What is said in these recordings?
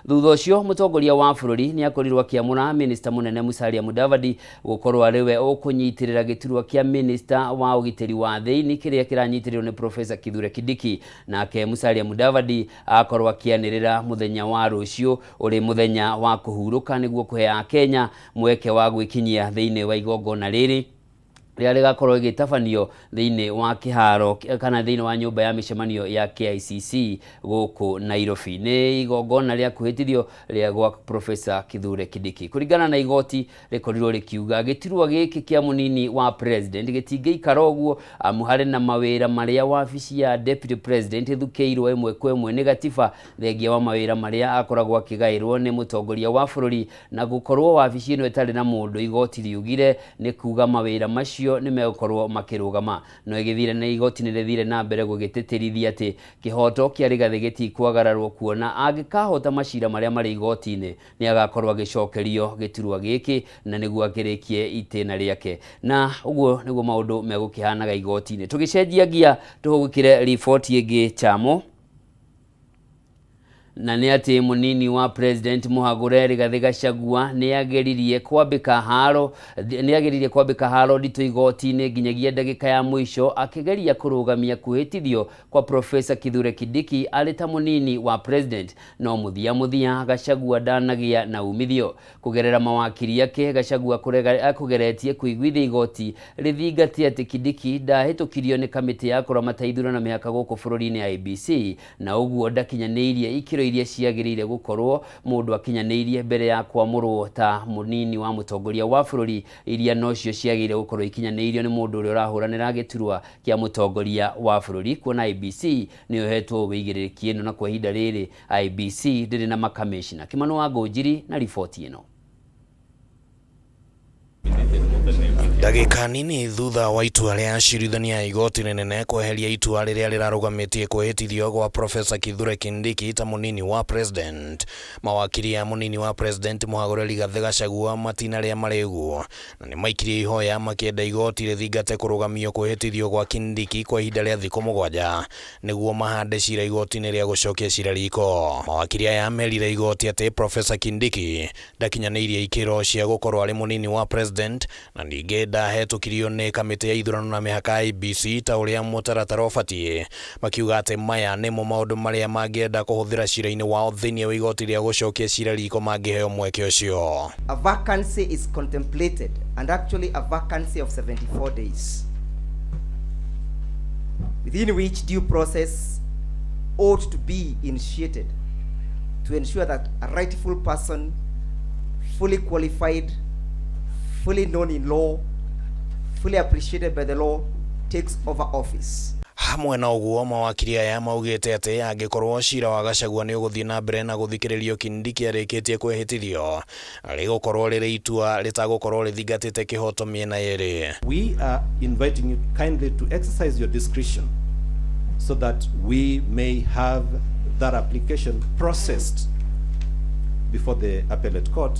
Thutha ucio mutongoria wa bururi ni akorirwo akiamura Minister munene Musalia Mudavadi gukorwo ariwe ukunyitirira giturwa kia Minister wa ugiteri wa thiini kiria kiranyitirirwo ni Professor Kithure Kindiki, nake Musalia Mudavadi akorwo akianirira muthenya wa rucio uri muthenya wa kuhuruka niguo kuhea Kenya mweke wa gwikinyia thiini wa igongona riri ria rigakorwo igitabanio thiini wa kiharo kana thiini wa nyumba ya micemanio ya KICC guku Nairobi. Ni igongona ria kuhitithio ria gwa Professor Kithure Kindiki. Kuringana na igoti rikorirwo rikiuga giturwa giki kia munini wa president gitingeikara uguo amuhare na mawira maria wabici ya deputy president ithukeirwo imwe kwa imwe ni gatiba thengia wa mawira maria akoragwo akigairwo ni mutongoria wa bururi na gukorwo wabici ino itari na mundu igoti riugire ni kuga mawira macio ni megukorwo makirugama. No igithire na igoti ni rithire na mbere gugititirithia ati kihoto kia rigathi gitikwagararwo kuona agikahota macira maria mari igoti-ini ni agakorwo agicokerio giturwa giki na niguo akirikie itena riake. Na uguo niguo maundu megukihanaga igoti-ini. Tugicenjia gia tuhugukire report ingi chamo na ni ati munini wa president Muhagure Rigathi Gachagua ni ageririe kwambika haro ndito igoti-ini nginyagia ndagika ya mwisho akigeria kurugamia kuhitithio kwa Professor Kithure Kindiki alita munini wa president. No muthia Gachagua ndanagia na umithio kugerera mawakiri yake. Gachagua kugeretie kuigwithia igoti rithingatie ati Kindiki ndahitukirio ni kamiti ya kuramata ithurano mihaka guku bururi-ini IEBC na uguo ndakinyaniirie ikiro iria ciagirire gukorwo mundu akinyaniirie mbere ya kwamurwo ta munini wa mutongoria wa bururi. Iria nocio ciagirire gukorwo ikinyaniirio ni mundu uri urahuranira giturwa kia mutongoria wa bururi, kuona IEBC ni uhetwo wigiririkie no na kwa ihinda riri IEBC ndiri na makamishina. Kimano wa Ngũnjiri na riboti ino. Ndagika nini thutha wa itua ria cirithania igoti rinene kweheria itua riria rirarugametie kwihitithio gwa Professor Kithure Kindiki ta munini wa president, mawakiri ya munini wa president Muhagure Rigathi Gachagua matina ria mariguo na ni maikirie ihoya makienda igoti rithingate kurugamio kwihitithio gwa Kindiki kwa ihinda ria thiku 7 niguo mahande cira igoti-ini ria gucokia cira riko. Mawakiri aya merire igoti ati Professor Kindiki ndakinyaniirie ikiro cia gukorwo ari munini wa president na ninge ndahetũkirio ni kamiti ya ithurano na mihaka IEBC ta uria mutaratara ubatie. Makiuga ati maya nimo maundu maria mangienda kuhuthira cira-ini wao thiini wa igoti ria gucokia cira riko mangiheo mweke ucio. A vacancy is contemplated and actually a vacancy of 74 days within which due process ought to be initiated to ensure that a rightful person, fully qualified, fully known in law, fully appreciated by the law, takes over office. Hamwe na uguo mawakiri aya maugite ati angikorwo cira wa Gachagua ni uguthii na mbere na guthikiririo Kindiki arikitie kwihitithio rigukorwo riri itua ritagukorwo rithingatite kihoto miena yeri. We are inviting you kindly to exercise your discretion so that we may have that application processed before the appellate court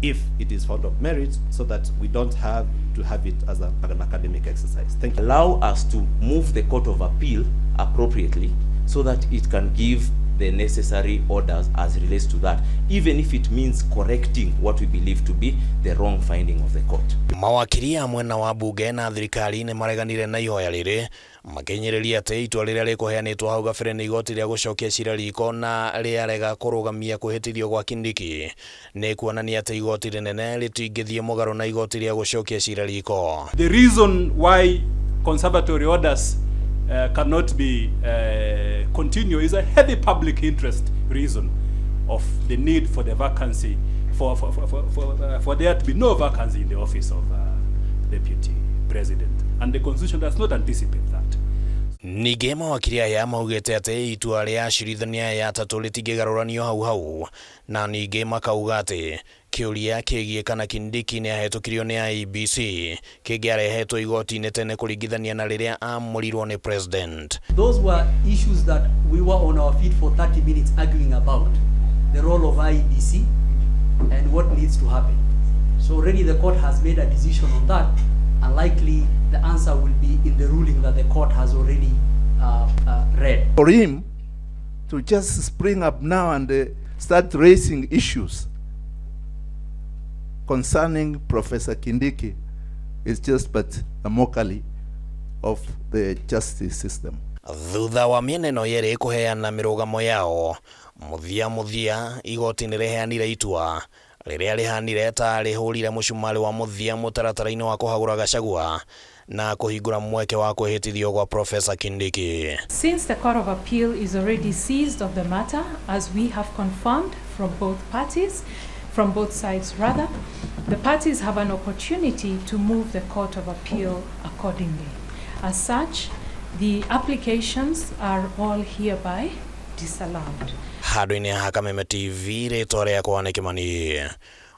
if it is found of merit, so that we don't have to have it as an academic exercise. Thank you. Allow us to move the Court of Appeal appropriately so that it can give the necessary orders as relates to that, even if it means correcting what we believe to be the wrong finding of the court. Mawakiri ya mwena wa bunge na thirikari ni mareganire na ihoya riri makinyiriria ati itua riria rikuheanitwo hau gabere ni igoti ria gucokia cira riko na riarega kurugamia kuhitithio gwa Kindiki ni kuonania ati igoti rinene rituingithie mugaro na igoti ria gucokia cira riko. The reason why conservatory orders cannot be continue is a heavy public interest reason of the need for the vacancy for there to be no vacancy in the office of deputy president, and the constitution does not anticipate that. Nige mawakiri aya maugite ati itua ria cirithania ya tatu ritingigaruranio hau na nige makauga ati kiuria kigie kana Kindiki ni ahetũkirio ni IEBC kingiarehetwo igoti-ini tene kuringithania na riria amurirwo ni president. Those were issues that we were on our feet for 30 minutes arguing about the role of IEBC and what needs to happen. So already the court has made a decision on that, and likely the answer will be in the ruling that the court has already read. For him to just spring up now and start raising issues concerning Professor Kindiki is just but a mockery of the justice system. Thutha wa mieneno yeri kuheana mirugamo yao, muthia igoti nireheanire itua riria rihanire ta rihurire mucumari wa muthia mutaratara-ini wa kuhagura Gachagua na kuhingura mweke wa kwihitithio gwa Professor Kindiki. Since the Court of Appeal is already seized of the matter, as we have confirmed from both sides rather, the parties have an opportunity to move the Court of Appeal accordingly. As such, the applications are all hereby disallowed. Handũ-inĩ ha Kameme TV rĩtwa rĩakwa nĩ Kimani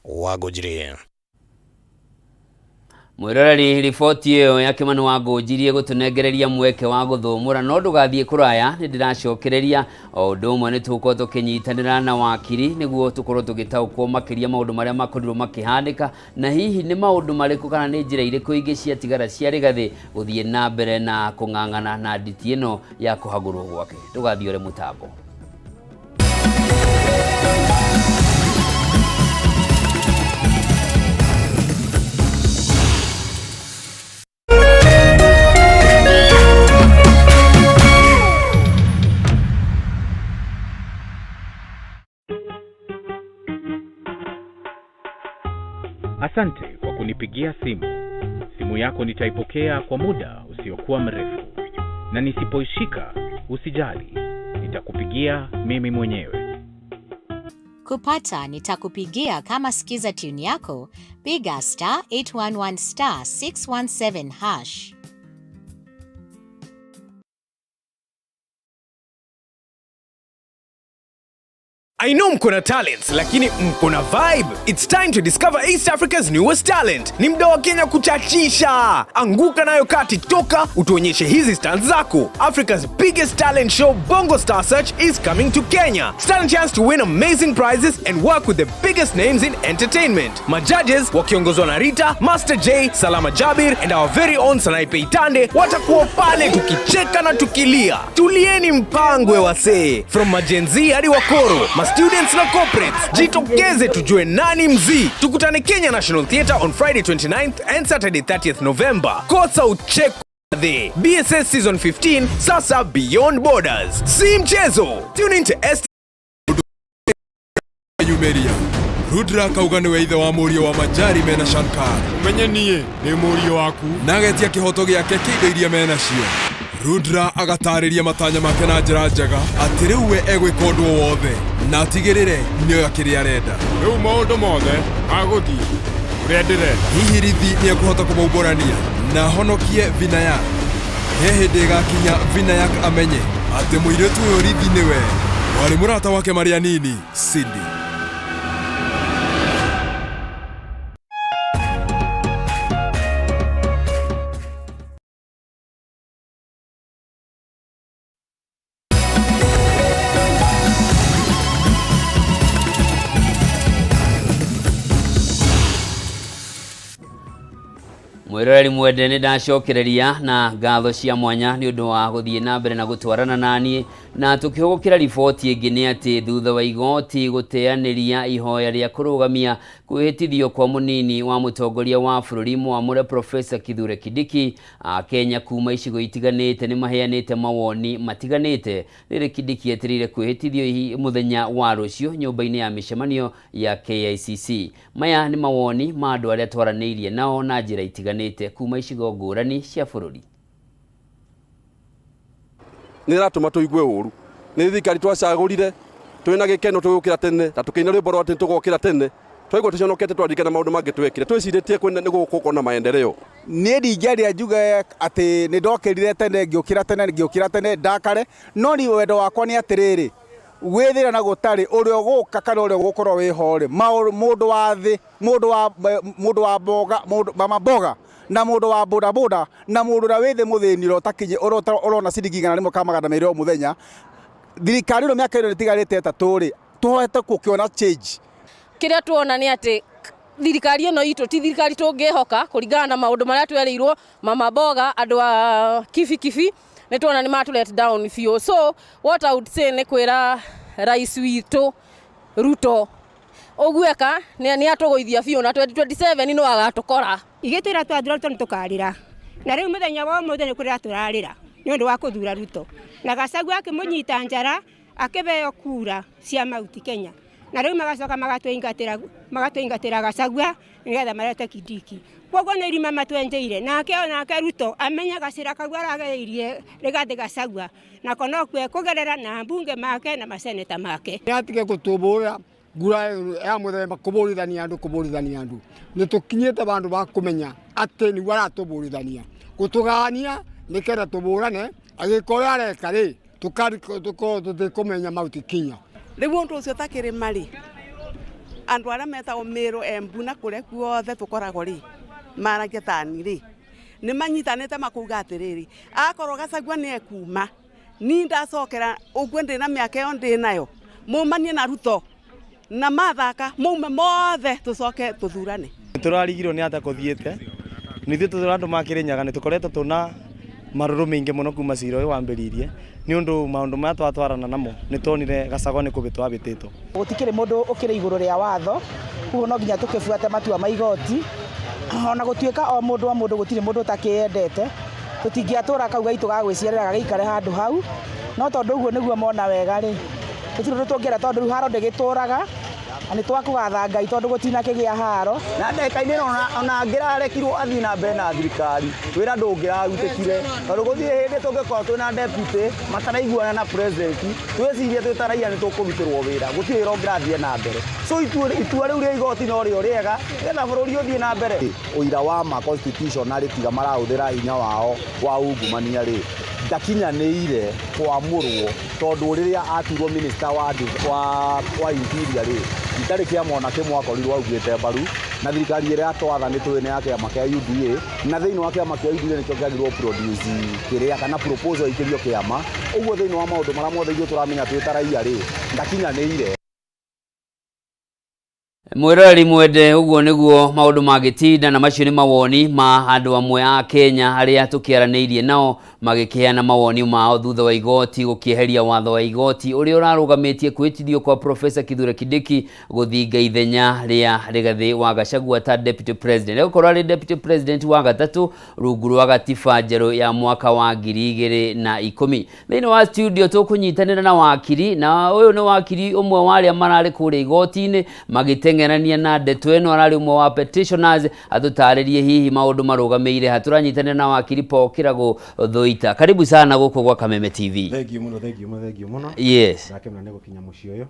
Wangũnjiri. Mwiroreri riboti iyo ya Kimani Wangũnjiri gutunengereria mweke wa guthumura no ndugathie kuraya ni ndiracokereria o undu umwe ni tuko tukinyitanira na wakiri niguo tukorwo tugitaukwo makiria maundu maria makorirwo makihandika na hihi ni maundu mariku kana ni njira iriku ingi cia tigara cia rigathi guthie na mbere na kung'ang'ana na nditi ino ya kuhagurwo gwake. Tugathiore mutambo. Asante kwa kunipigia simu. Simu yako nitaipokea kwa muda usiokuwa mrefu. Na nisipoishika, usijali. Nitakupigia mimi mwenyewe. Kupata nitakupigia kama sikiza tune yako, piga *811 *617#. I know mkona talents, lakini mkona vibe. It's time to discover East Africa's newest talent. Ni mda wa Kenya kuchachisha. Anguka nayo ka TikToker, utuonyeshe hizi stunts zako. Africa's biggest talent show, Bongo Star Search, is coming to Kenya. Stand a chance to win amazing prizes and work with the biggest names in entertainment. My judges, wakiongozwa na Rita, Master J, Salama Jabir, and our very own Sanaipe Itande, watakuwa pale tukicheka na tukilia. Tulieni mpangwe wasee. From majenzi hadi wakoro, students na corporates, jitokeze tujue nani mzii. Tukutane Kenya National Theatre on Friday 29th and Saturday 30th November. Kosa ucheko the BSS Season 15, sasa Beyond Borders. Si mchezo. Tune into ST Yumeria. Rudra kauga niwe ithe wa murio wa Majari mena Shankar. Menye niye ni murio waku. Nagetia kihoto giake kindo iria mena cio. Rudra agatariria matanya make na njira njega ati riu we egwika undu wothe na atigirire nioya kiria arenda. Riu maundu mothe aguthii uria ndirenda. Hihi rithi ni ekuhota kumaumbũrania na honokie Vinayak. He hindi igakinya Vinayak amenye ati muiritu uyu rithi niwe wari murata wake maria nini Cindy. Mwiroreri mwende ni ndacokereria na ngatho cia mwanya ni undu wa guthie na mbere na gutwarana nani na tukihugukira riboti ingi ni ati thutha wa igoti guteaniria ihoya ria kurugamia kwihitithio kwa munini wa mutongoria wa bururi mwamure Professor Kithure Kindiki, Kenya kuma icigo itiganite ni maheanite mawoni matiganite riri Kindiki etirire kwihitithio muthenya wa rucio nyumba-ini ya mishemanio ya KICC. Maya ni mawoni ma andu aria twaraniirie nao na njira itiganite kuma icigo ngurani cia bururi. Niratuma tuigue uru ni thikari twacagurire twina gikeno tugukira tene ta tukiina rwimbo rwa tugukira tene twaigua tuconokete twarikana maundu mangi twekire twiciritie kwene ni gukuko na maendeleo. Ni ndingeria njuge ati ni ndokirire tene ngiukira tene ndakare no ni wendo wakwa ni atiriri withira na gutari urio guka kana urio gukorwo wihore mundu wa thi mundu wa boga mama boga na mundu wa boda boda na mundu ra withe muthiniro utakinye urona ciringi ngana rimwe kamagana meri o muthenya. Thirikari ro miaka ino tigarite etaturi tuhoete kukiona change. Kiria tuona ni ati thirikari ino itu ti thirikari tungihoka kuringana na maundu maria twerirwo mama boga andu a kifi ni tuona ni matu let down few. So what I would say ni kwira rais witu Ruto ogweka ni atugoithia biu na 2027 no agatukora igitwira twathura Ruto nitukarira na riu muthenya wa muthe ni kurira turarira ni undu wa kuthura Ruto na Gachagua akimunyita njara akibeo kura cia mauti Kenya na riu magacoka magatuingatira Gachagua nigetha marete Kindiki koguo ni irima matwenjeire nake Ruto amenya gacira kagua arageirie Rigathi Gachagua na konokwe kugerera na mbunge make na maseneta make atige gutubura ngura ya muthemba kuburithania andu ni tukinyite bandu ba kumenya ati ni waratuburithania gutugania nikera tuburane agikora areka ri tukumenya mauti Kinya riu undu ucio takiri mari andu aria metagwo Miru Embu na kuria kuothe tukoragwo ri maragia tani ri ni manyitanite makuga atiriri akorwo Gachagua ni ekuma ni ndacokera uguo ndina miaka yo ndinayo mumanie na Ruto na mathaka maume mothe tucoke tuthurane turarigirwo ni ata kuthiete nithu turandu makirinyaga ni tukoretwo tuna maruru mingi muno kuma cira uyu wambiririe ni undu maundu maya twatwarana namo ni tonire Gachagua ni kubitwa abititwo gutikiri mundu ukiri iguru ria watho kuo no nginya tukibuate matua ma igoti ona gutuika o mundu gutiri mundu utakiendete tutingiatura kauga itu gagwiciarira gagikare handu hau no tondu uguo niguo mona wega ri gutiri tungira tondu haro ndigituraga ani twakugatha Ngai tondu gutina kigia haro na ndeka-ini ona ngirarekirwo athi na mbere na thirikari wira ndungirarutikire tondu guthii hindi tungikorwo twina deputy mataraiguana na president twicirie twitaraia ni tukurutirwo wira gutiri wira ngirathie na mbere so itua riu ria igoti no rio riega getha bururi uthie na mbere uira wa ma constitution na ritiga marahuthira hinya wao wa ungumania ri ndakinyanĩire kwamũrwo tondu riria aturwo minister wa interior ri itari kiamona kimwe akorirwo augite mbaru na thirikari iria atwathanitwo ni ya kiama kia UDA na thiini wa kiama kia UDA nikio kiagirwo produce kiria kana proposal ikirio kiama uguo thiini wa maundu maria mothe ithuĩ turamenya twitaraia ri ndakinyanĩire Mwirori mwende uguo niguo maundu magitinda na macio ni mawoni ma andu amwe a Kenya aria tukiaraniirie nao magikiana mawoni mao thutha wa igoti gukieheria watho wa igoti uria urarugamitie kwitithio kwa Professor Kithure Kindiki guthinga ithenya ria Rigathi wa Gachagua ta deputy president ukorwo ari deputy president wa gatatu rungu rwa gatiba njeru ya mwaka wa 2010 thiini wa studio tukunyitanira na wakiri na uyu ni wakiri umwe wa aria marari kuria igoti-ini magitengerania na ndeto eno arari umwe wa petitioners atutaririe hihi maundu marugameire haturanyitanira na wakiri Pokirago Thoita. Karibu sana guko kwa Kameme TV. Thank you muno. Yes. Nakemna nego kinya mucio uyu.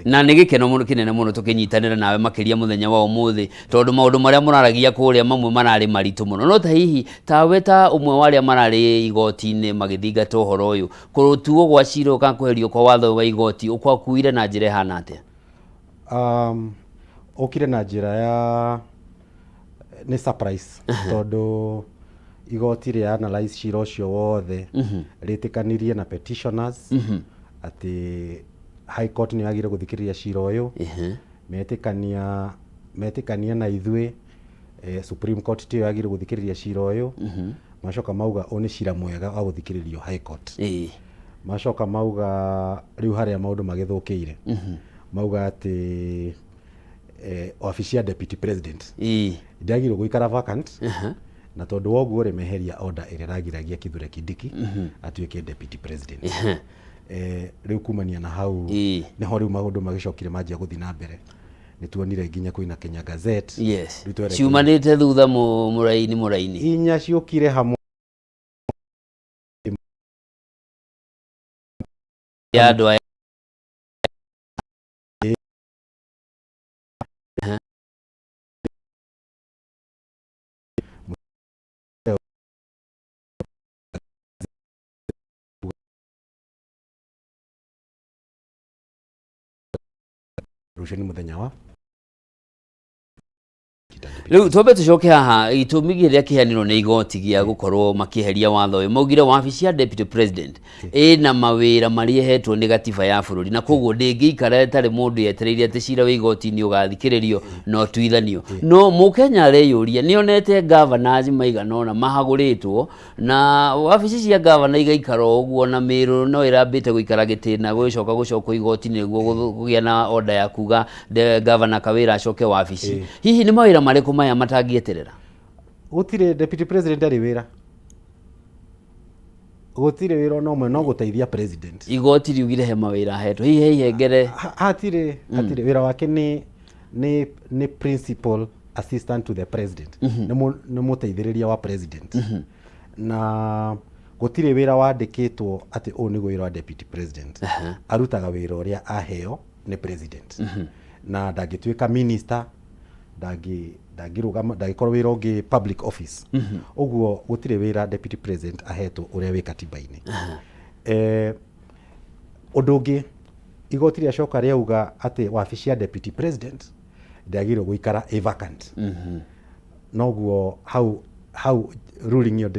Na nigikeno muno kinene muno tukinyitanira nawe makiria muthenya wa umuthi tondu maundu maria muraragia kuria mamwe marari maritu muno no ta hihi tawe ta umwe wa aria marari igoti-ini magithinga uhoro uyu kurutuo gwa cira ka kuherio kwa watho wa igoti ukwakuire na njira hana atia okire na njira ya ni surprise tondu igoti ria analyze cira ucio wothe ritikanirie na petitioners ati high court ni yagire guthikiriria cira uyu metikania na ithwe Supreme Court tiyo yagire guthikiriria cira uyu macoka mauga oni cira mwega wa guthikiririo high court macoka mauga riu haria maundu magithukiire mauga ati office ya deputy president ndagire guikara vacant na tondu woguo remeheria order ire ragiragia Kithure Kindiki atuike deputy president riu kumania na hau niho riu maundu magicokire manjia guthi na mbere nituonire nginya kuina Kenya Gazette ciumanite thutha muraini inya ciukire hamwe ya andu rusheni muthenya wa Riu tobe tucoke haha itumi giria kihaniro ni igoti gia gukorwo makiheria watho uyu maugire wabici ya deputy president ina mawira mari hetwo ni gatiba ya bururi na koguo ndingiikara tari mundu yetereire ati cira wa igoti ni ugathikiririo no tuithanio no mukenya areyuria nionete governors maiganona mahaguritwo na wabici cia governor igaikara uguo na miru no irambite guikara gitina gucoka igoti niguo kugia na order ya kuga governor Kawira acoke wabici hihi ni mawira mariko maya matangieterera gutire deputy president ari wira gutire wira no mwe no guteithia president igoti riugire he mawira hetwo hihi hengere hatire wira wake ni principal assistant to the president ni muteithiriria wa president na gutire wira wandikitwo ati u ni wira wa deputy president arutaga wira uria aheo ni president na ndangituika minister ndagikorwo wira ungi public office uguo gutire wira deputy president ahetwo uria wi katiba-ini undu ungi igoti ria coka riauga ati wabici ya deputy president ndagirwo guikara vacant noguo hau ruling yo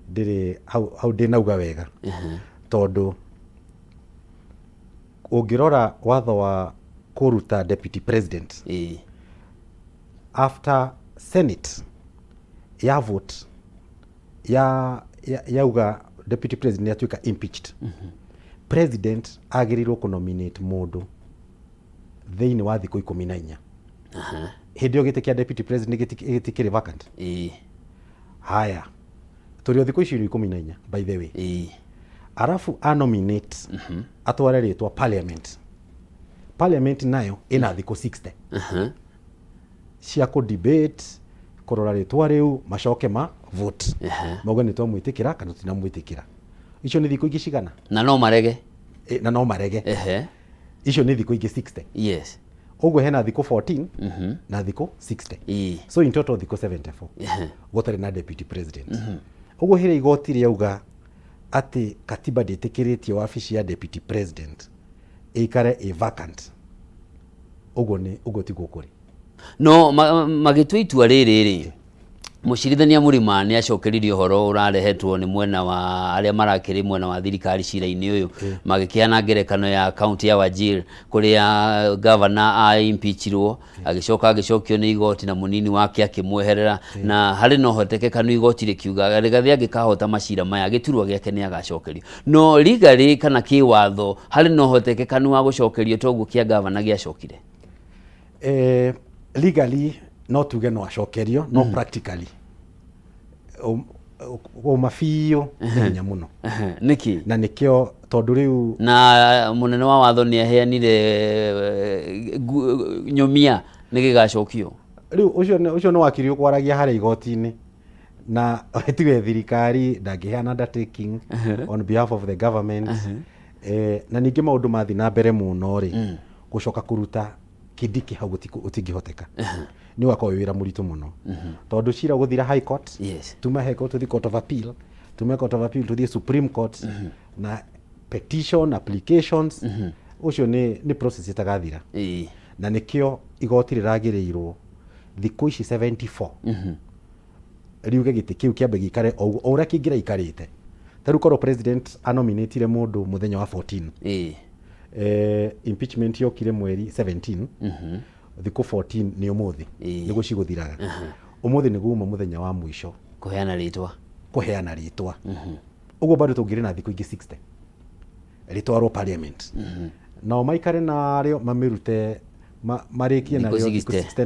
ndiri hau ndinauga wega tondu ungirora watho wa kuruta deputy president after senate ya vote yauga deputy president atuika impeached president agirirwo kunominate mundu thiini wa thiku 14 hindi yo giti kia deputy president gitikiri vacant haya turio thiku icio 14 by the way arafu anominate atware ritwa parliament nayo ina thiku 60 cia ku debate korora ritwa riu macoke ma vote mogo ni twamwitikira kana tinamwitikira icio ni thiku ingicigana na no marege icio ni thiku ingi 60 yes uguo hena thiku 14 na thiku 60 so in total thiku 74 gotari na deputy president uguo hire igoti riauga ati katiba nditikiritie wabici ya deputy president ikare vacant uguo ti gukuri no magitwa itua riri mucirithania Murima ni acokeririe horo urarehetwo ni mwena wa aria marakiri mwena wa thirikari cira-ini uyu magikiana ngerekano ya county ya Wajir kuria governor a impeachirwo agicokio ni igoti na munini wake akimweherera na hari no hotekekanu igoti rikiuga rigathi agikahota macira maya giturwa giake ni agacokerio no legally kana kiwatho hari no hotekekanu wa gucokerio toguo kia governor giacokire legally no tuge no acokerio no practically mafio nya muno niki na nikio tondu riu na munene wa watho ni aheanire nyumia nigigacokio riu ucio no wakiri ukwaragia hari igoti-ini na etiwe thirikari ndagiheana undertaking on behalf of the government na ningi maundu mathi na mbere muno ri gucoka kuruta kidiki hau utingihoteka ni wako wira muritu muno tondu cira guthira high court tuma high court to court of appeal to the supreme court na petition applications ucio ni process itagathira na nikio igoti riragirirwo thiku ici 74 riuge giti kiu kiambe gikare o uria kingira ikarite taru korwo president anominatire mundu muthenya wa 14 impeachment yokire mweri 17 thiku 14 ni umuthi nigu ciguthiraga umuthi ni guma muthenya wa mwisho kuheana ritwa uguo bado tungire na thiku ingi 60 ritwarwo parliament no maikare nario mamirute marikie na rio 60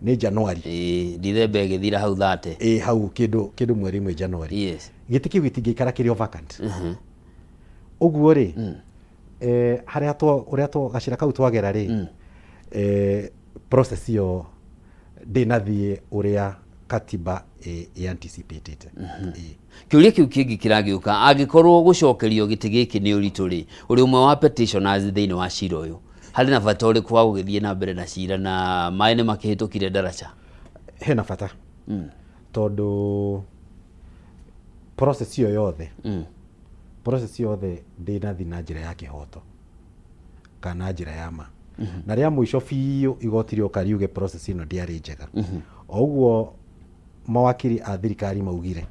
ni January December igithira hau 30 hau kindu mweri mwe January gitiki gitingikara kirio vacant uguo ri haria uria gacira kau twagera ri process yo ndinathie uria katiba anticipated kiuria kiu kingi kiragiuka agikorwo gucokerio giti giki ni uritu ri uri umwe wa petitioners thiini wa cira uyu hari na bata uriku wa gugithie na mbere na cira na mai ni makihitukire daraja hena bata tondu process yo yothe ndinathi na njira ya kihoto kana njira ya ma na ria muico biũ igoti rĩoka riuge process ĩno ndiarĩ njega. Oguo mawakiri a thirikari maugire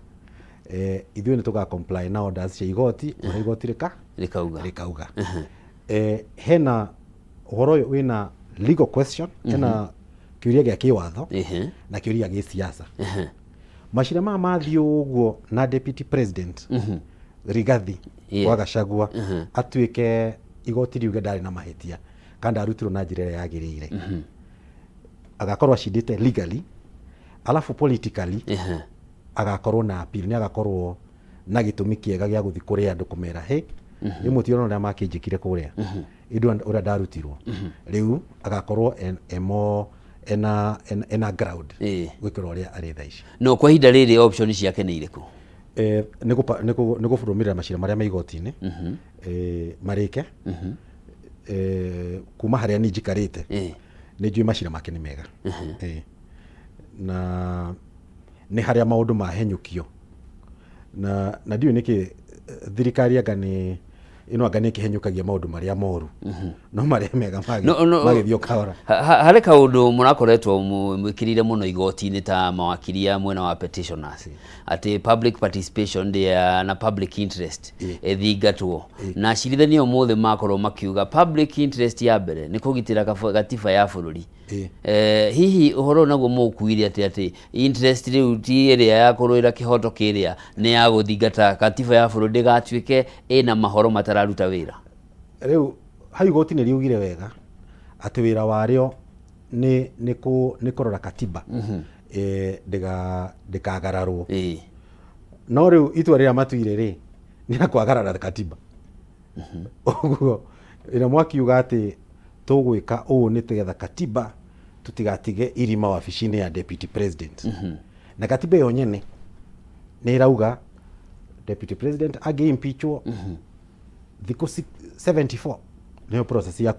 ithuĩ nĩ tũga comply na orders cia igoti na igoti rĩkauga. Hena ũhoro ũyũ wĩna legal question, hena kĩũria gĩa kĩwatho na kĩũria gĩa siasa. Macira maya mathiĩ ũguo na deputy president Rigathi wa Gachagua atuĩke igoti riuge ndarĩ na mahĩtia kana arutirwo na njĩra ĩrĩa yagĩrĩire, agakorwo acindĩte legally, alafu politically agakorwo na appeal, nĩ agakorwo na gĩtũmi kĩega gĩa gũthiĩ kũrĩ andũ kũmera he nĩ mũtio ũrĩa makĩnjĩkire kũrĩa indo ũrĩa ndarutirwo, rĩu agakorwo ena ground gwĩkĩra ũrĩa arĩ thaa ici. No kwa ihinda rĩrĩ option ciake nĩ irĩkũ? Nĩ gũbũrũmĩrĩra macira marĩa me igoti-inĩ marĩke kuma harĩa niĩ njikarĩte nĩ njũĩ macira make nĩ mega, na nĩ harĩa maũndũ mahenyũkio na ndiũĩ nĩkĩ thirikari anga nĩ ĩkĩhenyũkagia maũndũ marĩa moru no marĩa mega magĩthiĩ kahora. Harĩ kaũndũ mũrakoretwo mwĩkĩrĩire mũno igoti-inĩ ta mawakiria mwena wa petitioners atĩ public participation na public interest ĩthingatwo, na acirithania ũmũthĩ makorwo makiuga public interest ya mbere nĩ kũgitĩra gatiba ya bũrũri. Hihi ũhoro naguo mũkuire atĩ interest rĩu ti ĩrĩa ya kũrũĩra kĩhoto kĩrĩa nĩ ya gũthingata gatiba ya bũrũri ndĩgatuĩke ĩna mahoro matararuta wĩra. Rĩu hau igoti nĩ riugire wega atĩ wĩra warĩo nĩ kũrora katiba ndĩkagararwo, no rĩu itua rĩrĩa matuire rĩ nĩ kwagarara katiba. Ũguo ĩrĩa mwakiuga atĩ tũgwĩka ũũ nĩ tũgetha katiba tũtigatige irima wabici-inĩ ya deputy president, na katiba ĩyo nyene nĩ ĩrauga deputy president angĩ-impeachwo thikũ 74 nĩyo process ya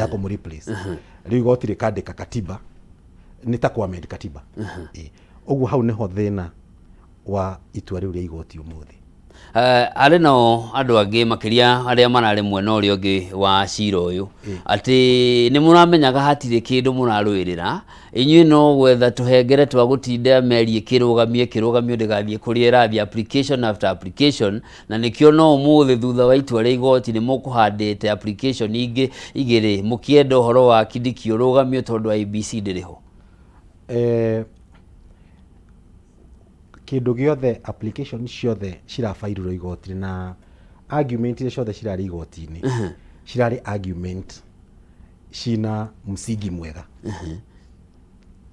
kũmũreplace. Rĩu igoti rĩkandĩka katiba nĩ ta kwamend katiba. Ũguo hau nĩho thĩna wa itua rĩu rĩa igoti ũmũthĩ. Arĩ nao andũ angĩ makĩria arĩa mararĩ mwena ũrĩa ũngĩ wa cira ũyũ atĩ nĩ mũramenyaga hatirĩ kĩndũ mũrarũĩrĩra, inyuĩ no gwetha tũhengere twa gũtinda meri ĩkĩrũgamio ndĩgathiĩ kũrĩa ĩrathiĩ application after application, na nĩkĩo no ũmũthĩ thutha wa itua rĩa igoti nĩ mũkũhandĩte application ingĩ igĩrĩ mũkĩenda ũhoro wa Kindiki ũrũgamio tondũ IEBC ndĩrĩho. Kĩndũ gĩothe application ciothe cirabairwo igoti na argument iria ciothe cirarĩ igoti-inĩ cirarĩ argument cina msingi mwega.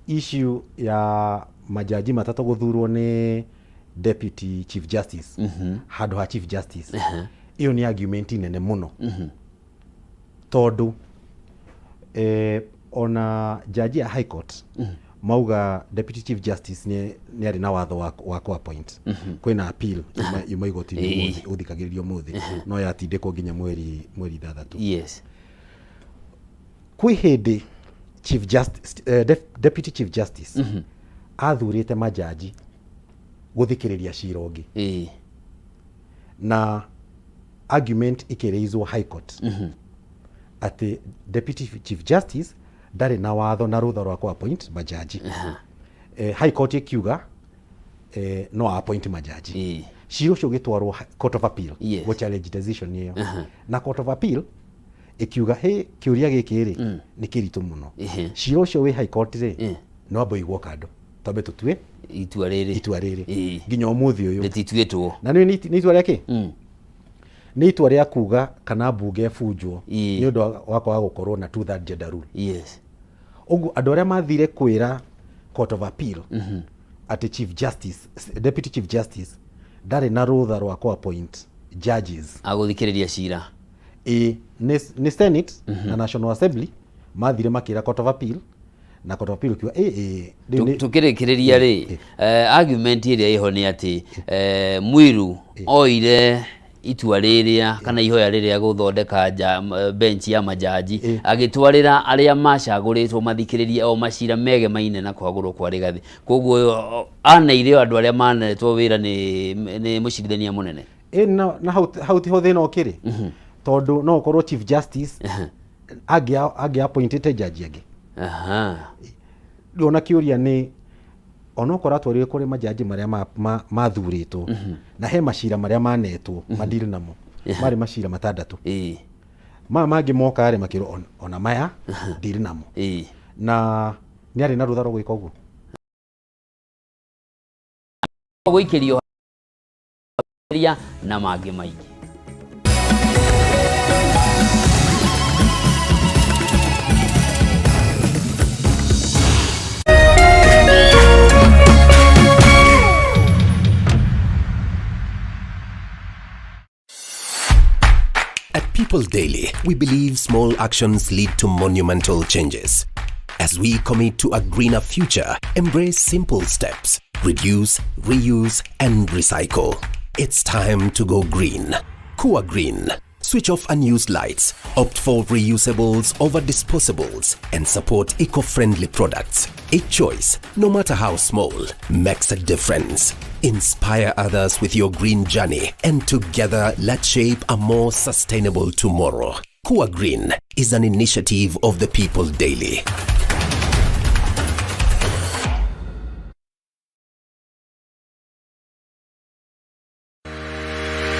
Issue ya majaji matatũ gũthurwo nĩ deputy chief justice handũ ha chief justice, iyo nĩ argument nene mũno tondũ ona jaji ya high court mauga deputy chief justice nĩ arĩ na watho wa appoint. Kwĩna appeal yuma igoti-inĩ ũthikagĩrĩrio mũthĩ no yatindĩkwo nginya mweri 6. Kwĩ hĩndĩ chief justice deputy chief justice athurĩte majaji gũthikĩrĩria cira ũngĩ na argument ikĩraiswo high court atĩ deputy chief justice ndarĩ na watho na rũtha rwa appoint majaji. High court ikiuga no appoint majaji. Cira ũcio ũgĩtwarwo court of appeal go challenge decision ĩyo, na court of appeal ikiuga kĩũria gĩkĩ rĩ nĩ kĩritũ mũno. Cira ũcio wĩ high court rĩ no ambe igwo kando twambe tũtue itua rĩrĩ nginya ũmũthĩ ũyũ rĩtituĩtwo. Na nĩ itua rĩakĩ? Nĩ itua rĩa kuga kana mbunge bunjwo nĩ ũndũ wa kwaga gũkorwo na 2/3 gender rule. Ũguo andũ arĩa mathire kwĩra court of appeal atĩ chief justice deputy chief justice ndarĩ na rũtha rwa appoint judges agũthikĩrĩria cira, nĩ senate na national assembly mathire makĩra court of appeal na court of appeal kiuga tukĩrĩkĩrĩria rĩ argument ĩrĩa ĩho nĩ atĩ Mwiru oire itua rĩrĩa kana ihoya rĩrĩa gũthondeka bench ya majaji agĩtwarĩra arĩa macagũrĩtwo mathikĩrĩrie o macira megemaine na kwagũrwo kwa Rigathi. Koguo anaire andũ arĩa manetwo wĩra nĩ mũcirithania mũnene. Na hau tiho thĩna ũkĩrĩ tondũ no ũkorwo chief justice agi appointete judge agi ndona kiuria ni onokora twarire kuri majaji maria mathuritwo na he macira maria manetwo madiri namo mari macira matandatu ma mangi moka ari makiro ona maya ndiri namo na ni ari na rutha rwika uguo gwikirio na mangi maingi. At People Daily, we believe small actions lead to monumental changes. As we commit to a greener future, embrace simple steps, reduce, reuse, and recycle. It's time to go green. Kuwa Green. Switch off unused lights, opt for reusables over disposables, and support eco-friendly products. Each choice, no matter how small, makes a difference. Inspire others with your green journey, and together let's shape a more sustainable tomorrow. Kuwa Green is an initiative of the People Daily.